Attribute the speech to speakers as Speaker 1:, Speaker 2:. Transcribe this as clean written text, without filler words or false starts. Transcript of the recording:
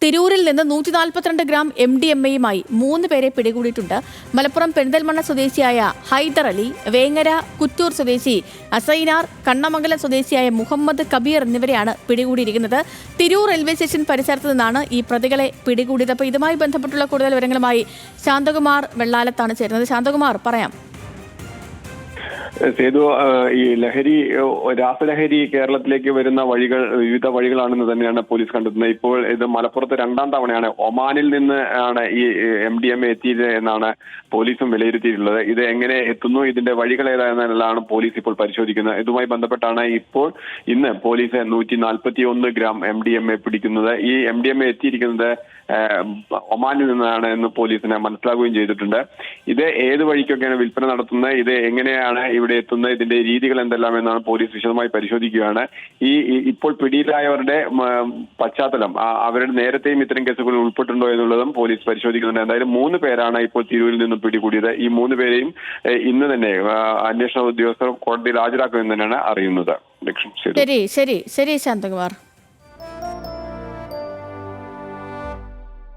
Speaker 1: തിരൂരിൽ നിന്ന് 142 ഗ്രാം MDMA-യുമായി 3 പേരെ പിടികൂടിയിട്ടുണ്ട്. മലപ്പുറം പെരിന്തൽമണ്ണ സ്വദേശിയായ ഹൈദർ അലി, വേങ്ങര കുറ്റൂർ സ്വദേശി അസൈനാർ, കണ്ണമംഗലം സ്വദേശിയായ മുഹമ്മദ് കബീർ എന്നിവരെയാണ് പിടികൂടിയിരിക്കുന്നത്. തിരൂർ റെയിൽവേ സ്റ്റേഷൻ പരിസരത്ത് നിന്നാണ് ഈ പ്രതികളെ പിടികൂടിയത്. അപ്പോൾ ഇതുമായി ബന്ധപ്പെട്ടുള്ള കൂടുതൽ വിവരങ്ങളുമായി ശാന്തകുമാർ വെള്ളാലത്താണ് ചേരുന്നത്. ശാന്തകുമാർ, പറയാം.
Speaker 2: സേതു, ഈ രാസലഹരി കേരളത്തിലേക്ക് വരുന്ന വഴികൾ വിവിധ വഴികളാണെന്ന് തന്നെയാണ് പോലീസ് കണ്ടെത്തുന്നത്. ഇപ്പോൾ ഇത് മലപ്പുറത്ത് 2ാം തവണയാണ് ഒമാനിൽ നിന്ന് ആണ് ഈ MDMA എത്തിയത് എന്നാണ് പോലീസും വിലയിരുത്തിയിട്ടുള്ളത്. ഇത് എങ്ങനെ എത്തുന്നു, ഇതിന്റെ വഴികൾ ഏതാണെന്നാണ് പോലീസ് ഇപ്പോൾ പരിശോധിക്കുന്നത്. ഇതുമായി ബന്ധപ്പെട്ടാണ് ഇന്ന് പോലീസ് 141 ഗ്രാം MDMA പിടിക്കുന്നത്. ഈ MDMA എത്തിയിരിക്കുന്നത് ഒമാനിൽ നിന്നാണ് എന്ന് പോലീസിന് മനസ്സിലാക്കുകയും ചെയ്തിട്ടുണ്ട്. ഇത് ഏത് വഴിക്കൊക്കെയാണ് വിൽപ്പന നടത്തുന്നത്, ഇത് എങ്ങനെയാണ് ഇവിടെ എത്തുന്നത്, ഇതിന്റെ രീതികൾ എന്തെല്ലാം എന്നാണ് പോലീസ് വിശദമായി പരിശോധിക്കുകയാണ്. ഇപ്പോൾ പിടിയിലായവരുടെ പശ്ചാത്തലം, അവരുടെ നേരത്തെയും ഇത്തരം കേസുകളിൽ ഉൾപ്പെട്ടുണ്ടോ എന്നുള്ളതും പോലീസ് പരിശോധിക്കുന്നുണ്ട്. എന്തായാലും 3 പേരാണ് ഇപ്പോൾ തിരൂരിൽ നിന്നും പിടികൂടിയത്. ഈ 3 പേരെയും ഇന്ന് തന്നെ അന്വേഷണ ഉദ്യോഗസ്ഥർ കോടതിയിൽ ഹാജരാക്കുമെന്ന് തന്നെയാണ് അറിയുന്നത്.
Speaker 1: ശരി ശാന്തകുമാർ.